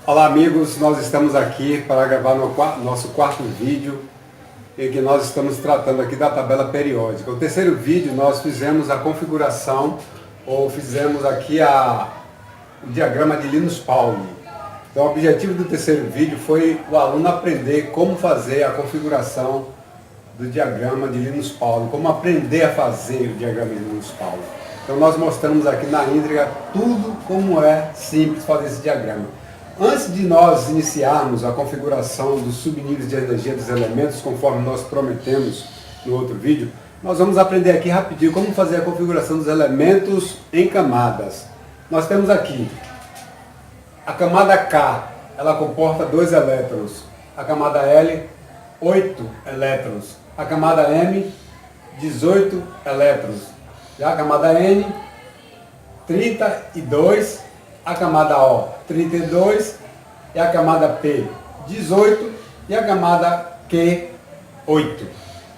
Olá amigos, nós estamos aqui para gravar nosso quarto vídeo em que nós estamos tratando aqui da tabela periódica. O terceiro vídeo nós fizemos a configuração, ou fizemos aqui o diagrama de Linus Pauling. Então o objetivo do terceiro vídeo foi o aluno aprender como fazer a configuração do diagrama de Linus Pauling, como aprender a fazer o diagrama de Linus Pauling. Então nós mostramos aqui na íntegra tudo como é simples fazer esse diagrama. Antes de nós iniciarmos a configuração dos subníveis de energia dos elementos, conforme nós prometemos no outro vídeo, nós vamos aprender aqui rapidinho como fazer a configuração dos elementos em camadas. Nós temos aqui a camada K, ela comporta 2 elétrons, a camada L, 8 elétrons, a camada M, 18 elétrons, já a camada N, 32, a camada O, 32, e a camada P, 18, e a camada Q, 8.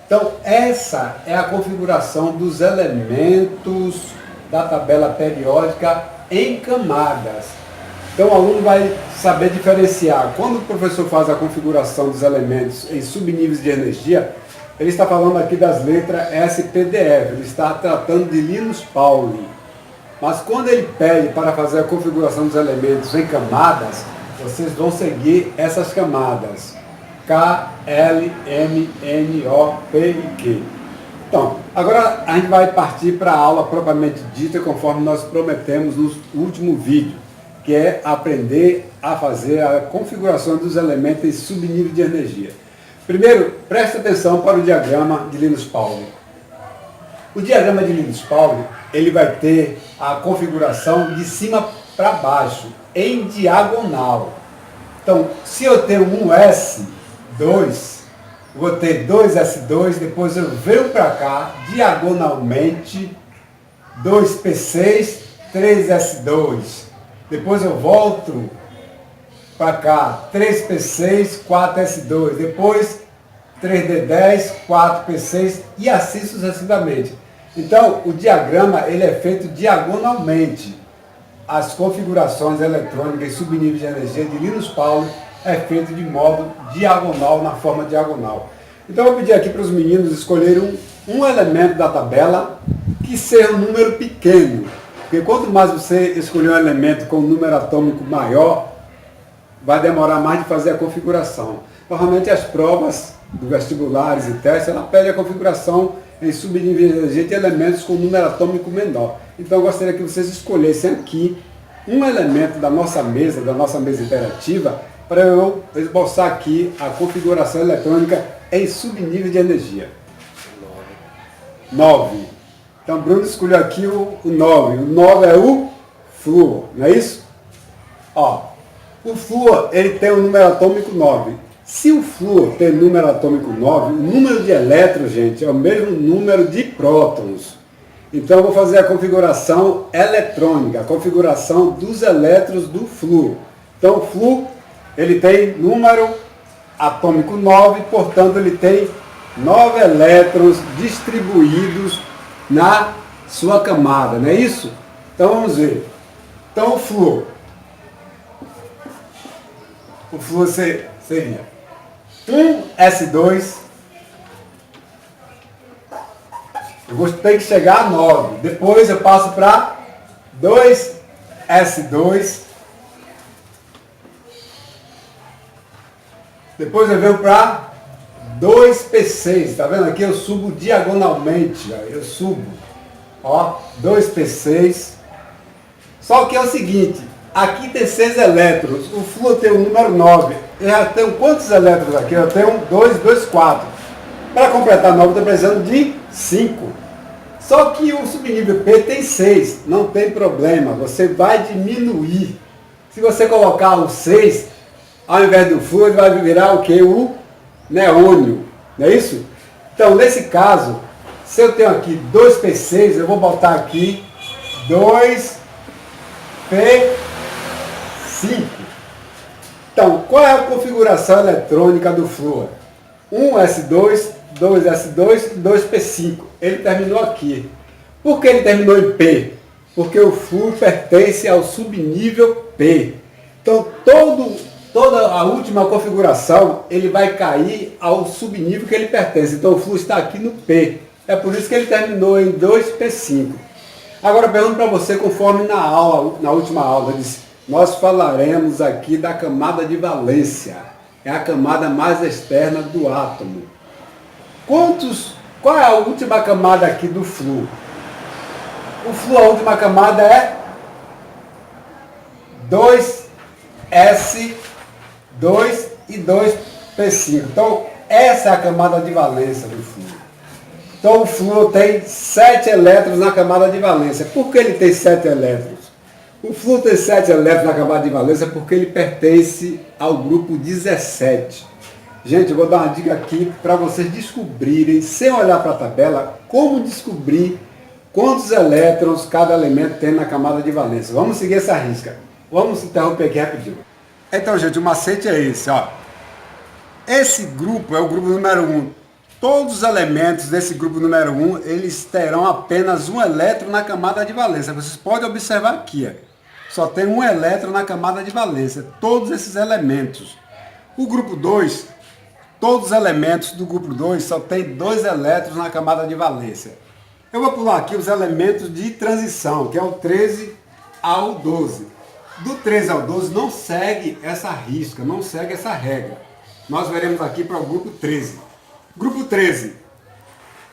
Então, essa é a configuração dos elementos da tabela periódica em camadas. Então, o aluno vai saber diferenciar. Quando o professor faz a configuração dos elementos em subníveis de energia, ele está falando aqui das letras SPDF, ele está tratando de Linus Pauling. Mas quando ele pede para fazer a configuração dos elementos em camadas, vocês vão seguir essas camadas: K, L, M, N, O, P e Q. Então, agora a gente vai partir para a aula propriamente dita, conforme nós prometemos no último vídeo, que é aprender a fazer a configuração dos elementos em subnível de energia. Primeiro, preste atenção para o diagrama de Linus Pauling. O diagrama de Linus Pauling, ele vai ter a configuração de cima para baixo, em diagonal. Então, se eu tenho um S2, vou ter 2S2, depois eu venho para cá, diagonalmente, 2P6, 3S2. Depois eu volto para cá, 3P6, 4S2. Depois, 3D10, 4P6 e assim sucessivamente. Então, o diagrama ele é feito diagonalmente. As configurações eletrônicas e subníveis de energia de Linus Pauling é feito de modo diagonal, na forma diagonal. Então, eu vou pedir aqui para os meninos escolherem um elemento da tabela que seja um número pequeno. Porque quanto mais você escolher um elemento com um número atômico maior, vai demorar mais de fazer a configuração. Normalmente as provas do vestibulares e testes, ela pede a configuração em subnível de energia de elementos com número atômico menor. Então eu gostaria que vocês escolhessem aqui um elemento da nossa mesa interativa, para eu esboçar aqui a configuração eletrônica em subnível de energia. 9. Então Bruno escolheu aqui o 9. O 9 é o flúor, não é isso? Ó, o flúor ele tem o número atômico 9. Se o flúor tem número atômico 9, o número de elétrons, gente, é o mesmo número de prótons. Então eu vou fazer a configuração eletrônica, a configuração dos elétrons do flúor. Então o flúor ele tem número atômico 9, portanto ele tem 9 elétrons distribuídos na sua camada, não é isso? Então vamos ver. Então o flúor seria 1S2, eu tenho que chegar a 9, depois eu passo para 2S2, depois eu venho para 2P6, está vendo aqui? Eu subo diagonalmente, eu subo, ó, 2P6, só que é o seguinte, aqui tem 6 elétrons, o flúor tem o número 9, eu já tenho quantos elétrons aqui? Eu tenho 2, 2, 4. Para completar 9, eu estou precisando de 5. Só que o subnível P tem 6, não tem problema, você vai diminuir. Se você colocar o 6, ao invés do flúor, ele vai virar o que? O neônio, não é isso? Então, nesse caso, se eu tenho aqui 2P6, eu vou botar aqui 2P5. Então, qual é a configuração eletrônica do flúor? 1S2, 2S2 e 2P5. Ele terminou aqui. Por que ele terminou em P? Porque o flúor pertence ao subnível P. Então, toda a última configuração, ele vai cair ao subnível que ele pertence. Então, o fluxo está aqui no P. É por isso que ele terminou em 2P5. Agora, eu pergunto para você, conforme na última aula, eu disse, nós falaremos aqui da camada de valência. É a camada mais externa do átomo. Qual é a última camada aqui do flúor? O flúor, a última camada é 2S2 e 2P5. Então, essa é a camada de valência do flúor. Então, o flúor tem 7 elétrons na camada de valência. Por que ele tem 7 elétrons? O flúor tem 7 elétrons na camada de valência porque ele pertence ao grupo 17. Gente, eu vou dar uma dica aqui para vocês descobrirem, sem olhar para a tabela, como descobrir quantos elétrons cada elemento tem na camada de valência. Vamos seguir essa risca. Vamos interromper aqui rapidinho. Então, gente, o macete é esse, ó. Esse grupo é o grupo número 1. Todos os elementos desse grupo número 1, eles terão apenas um elétron na camada de valência. Vocês podem observar aqui, ó. Só tem um elétron na camada de valência. Todos esses elementos. O grupo 2, todos os elementos do grupo 2 só tem 2 elétrons na camada de valência. Eu vou pular aqui os elementos de transição, que é o 13 ao 12. Do 13 ao 12 não segue essa risca, não segue essa regra. Nós veremos aqui para o grupo 13. Grupo 13.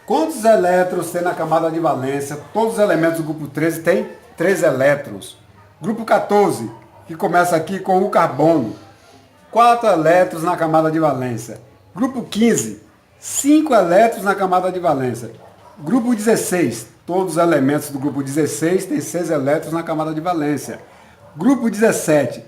Quantos elétrons tem na camada de valência? Todos os elementos do grupo 13 têm 3 elétrons. Grupo 14, que começa aqui com o carbono. 4 elétrons na camada de valência. Grupo 15, 5 elétrons na camada de valência. Grupo 16, todos os elementos do grupo 16 têm 6 elétrons na camada de valência. Grupo 17,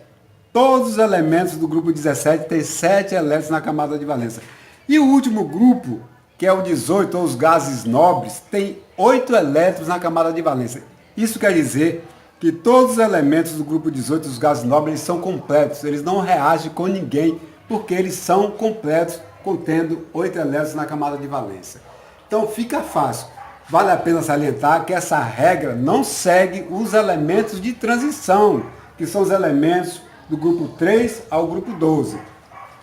todos os elementos do grupo 17 têm 7 elétrons na camada de valência. E o último grupo, que é o 18, ou os gases nobres, tem 8 elétrons na camada de valência. Isso quer dizer que todos os elementos do grupo 18, os gases nobres, são completos. Eles não reagem com ninguém, porque eles são completos, contendo 8 elétrons na camada de valência. Então fica fácil. Vale a pena salientar que essa regra não segue os elementos de transição, que são os elementos do grupo 3 ao grupo 12.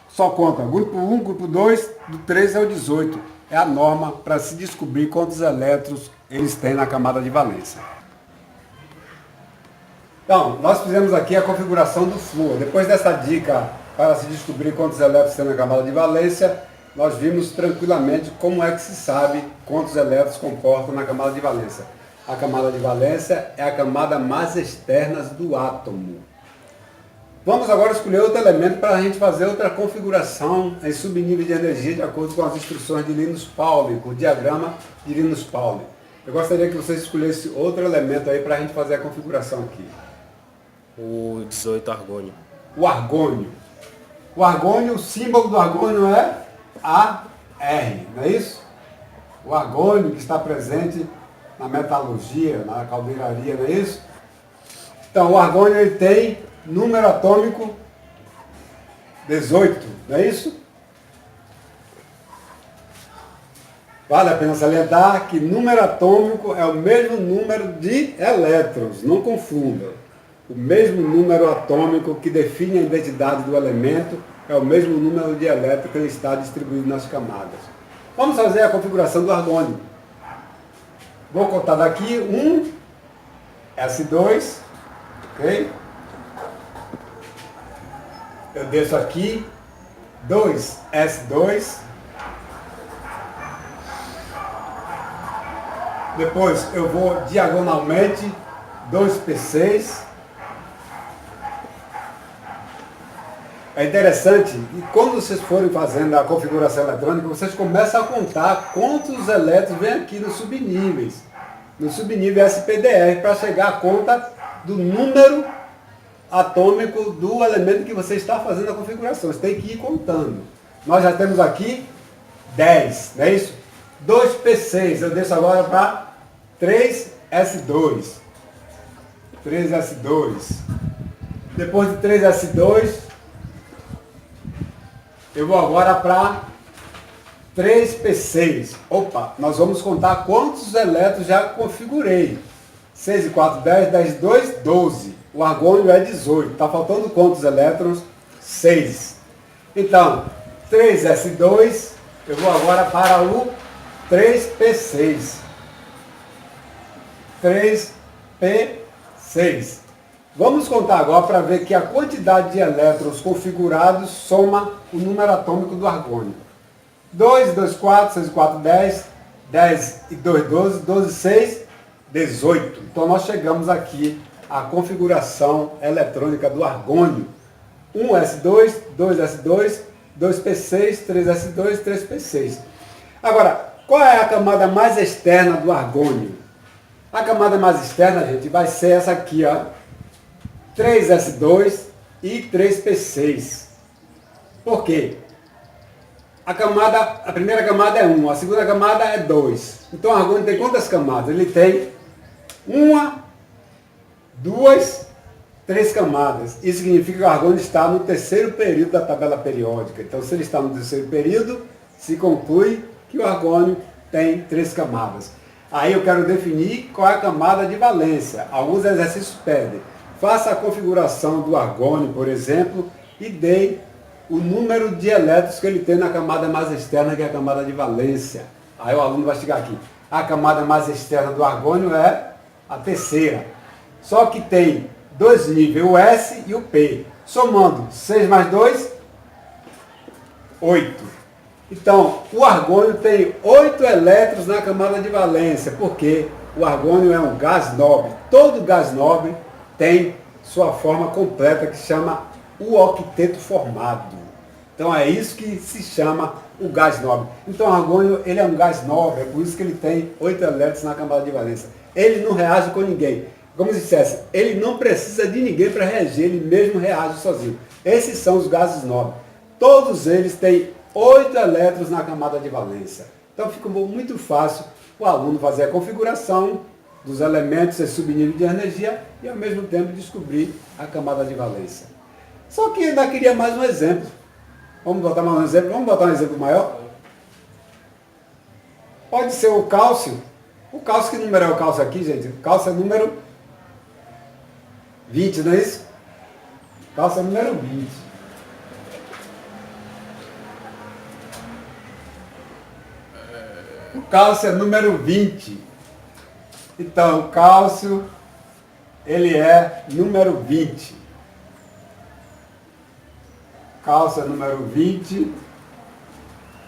Só conta grupo 1, grupo 2, do 13 ao 18. É a norma para se descobrir quantos elétrons eles têm na camada de valência. Então, nós fizemos aqui a configuração do flúor. Depois dessa dica para se descobrir quantos elétrons tem na camada de valência, nós vimos tranquilamente como é que se sabe quantos elétrons comportam na camada de valência. A camada de valência é a camada mais externa do átomo. Vamos agora escolher outro elemento para a gente fazer outra configuração em subnível de energia de acordo com as instruções de Linus Pauling, com o diagrama de Linus Pauling. Eu gostaria que vocês escolhessem outro elemento aí para a gente fazer a configuração aqui. O 18, argônio. O argônio. O argônio, o símbolo do argônio é AR, não é isso? O argônio que está presente na metalurgia, na caldeiraria, não é isso? Então, o argônio ele tem número atômico 18, não é isso? Vale a pena salientar que número atômico é o mesmo número de elétrons, não confunda. O mesmo número atômico que define a identidade do elemento é o mesmo número de elétrons que ele está distribuído nas camadas. Vamos fazer a configuração do argônio. Vou contar daqui 1, S2, ok? Eu desço aqui 2, S2. Depois eu vou diagonalmente 2P6. É interessante que quando vocês forem fazendo a configuração eletrônica, vocês começam a contar quantos elétrons vem aqui nos subníveis. No subnível SPDR, para chegar à conta do número atômico do elemento que você está fazendo a configuração. Você tem que ir contando. Nós já temos aqui 10, não é isso? 2P6, eu desço agora para 3S2. 3S2. Depois de 3S2, eu vou agora para 3P6. Opa, nós vamos contar quantos elétrons já configurei. 6 e 4, 10, 10 e 2, 12. O argônio é 18. Está faltando quantos elétrons? 6. Então, 3s2, eu vou agora para o 3p6. 3p6. Vamos contar agora para ver que a quantidade de elétrons configurados soma o número atômico do argônio. 2, 2, 4, 6, 4, 10, 10 e 2, 12, 12, 6, 18. Então nós chegamos aqui à configuração eletrônica do argônio. 1s2, 2s2, 2p6, 3s2, 3p6. Agora, qual é a camada mais externa do argônio? A camada mais externa, gente, vai ser essa aqui, ó. 3s2 e 3p6. Por quê? A primeira camada é 1, a segunda camada é 2. Então o argônio tem quantas camadas? Ele tem 1, 2, 3 camadas. Isso significa que o argônio está no terceiro período da tabela periódica. Então, se ele está no terceiro período, se conclui que o argônio tem 3 camadas. Aí eu quero definir qual é a camada de valência. Alguns exercícios pedem. Faça a configuração do argônio, por exemplo, e dê o número de elétrons que ele tem na camada mais externa, que é a camada de valência. Aí o aluno vai chegar aqui. A camada mais externa do argônio é a terceira. Só que tem 2 níveis, o S e o P. Somando 6 mais 2, 8. Então, o argônio tem 8 elétrons na camada de valência, porque o argônio é um gás nobre. Todo gás nobre tem sua forma completa, que se chama o octeto formado. Então é isso que se chama o gás nobre. Então o argônio, ele é um gás nobre, é por isso que ele tem 8 elétrons na camada de valência. Ele não reage com ninguém. Como se dissesse, ele não precisa de ninguém para reagir, ele mesmo reage sozinho. Esses são os gases nobres. Todos eles têm 8 elétrons na camada de valência. Então fica muito fácil o aluno fazer a configuração dos elementos e subnível de energia e ao mesmo tempo descobrir a camada de valência. Só que ainda queria mais um exemplo. Vamos botar mais um exemplo? Vamos botar um exemplo maior? Pode ser o cálcio. O cálcio, que número é o cálcio aqui, gente? O cálcio é número 20, não é isso? O cálcio é número 20. O cálcio é número 20. Então, o cálcio, ele é número 20. Cálcio é número 20.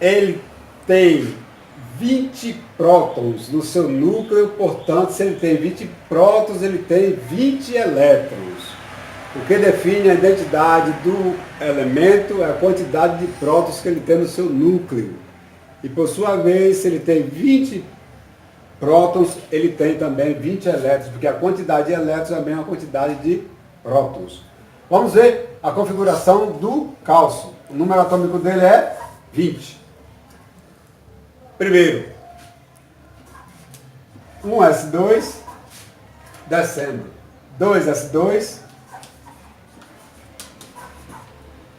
Ele tem 20 prótons no seu núcleo, portanto, se ele tem 20 prótons, ele tem 20 elétrons. O que define a identidade do elemento é a quantidade de prótons que ele tem no seu núcleo. E por sua vez, se ele tem 20 prótons, ele tem também 20 elétrons, porque a quantidade de elétrons é a mesma quantidade de prótons. Vamos ver a configuração do cálcio. O número atômico dele é 20. Primeiro, 1s2, descendo, 2s2,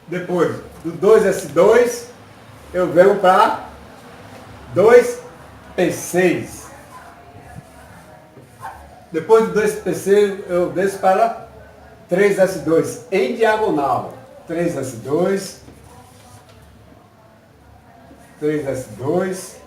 depois do 2s2, eu venho para 2p6. Depois do 2p6, eu desço para 3s2, em diagonal. 3s2, 3s2.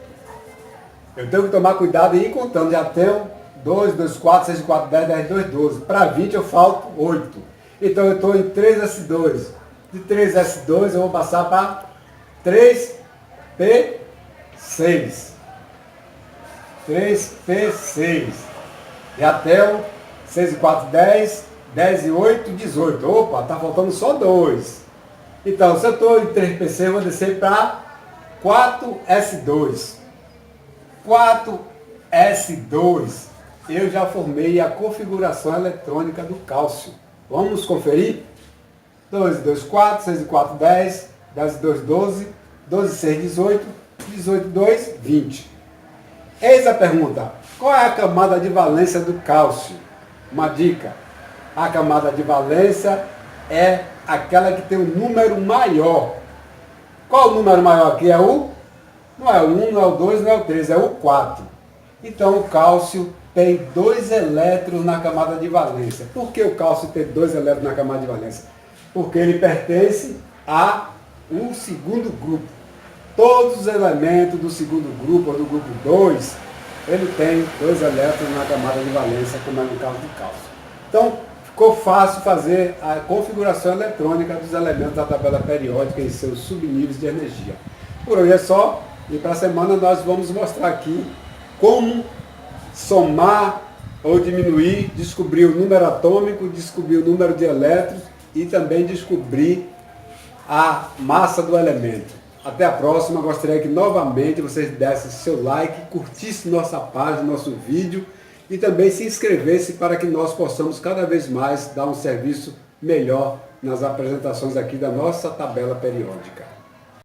Eu tenho que tomar cuidado e ir contando. Já tenho 2, 2, 4, 6, 4, 10, 10, 2, 12. Para 20 eu falto 8. Então eu estou em 3s2. De 3s2 eu vou passar para 3p6. 3p6. Já tenho 6 e 4, 10, 10 e 8, 18. Opa, está faltando só 2. Então, se eu estou em 3p6, eu vou descer para 4s2. 4s2. Eu já formei a configuração eletrônica do cálcio. Vamos conferir? 2 e 2, 4, 6 e 4, 10, 10 e 2, 12, 12 e 6, 18, 18 e 2, 20. Eis a pergunta: qual é a camada de valência do cálcio? Uma dica: a camada de valência é aquela que tem um número maior. Qual o número maior aqui? É o? Não é o 1, não é o 2, não é o 3, é o 4. Então o cálcio tem 2 elétrons na camada de valência. Por que o cálcio tem 2 elétrons na camada de valência? Porque ele pertence a um segundo grupo. Todos os elementos do segundo grupo, ou do grupo 2, ele tem 2 elétrons na camada de valência, como é no caso do cálcio. Então, ficou fácil fazer a configuração eletrônica dos elementos da tabela periódica em seus subníveis de energia. Por hoje é só, e para a semana nós vamos mostrar aqui como somar ou diminuir, descobrir o número atômico, descobrir o número de elétrons e também descobrir a massa do elemento. Até a próxima, gostaria que novamente vocês dessem seu like, curtissem nossa página, nosso vídeo e também se inscrevessem para que nós possamos cada vez mais dar um serviço melhor nas apresentações aqui da nossa tabela periódica.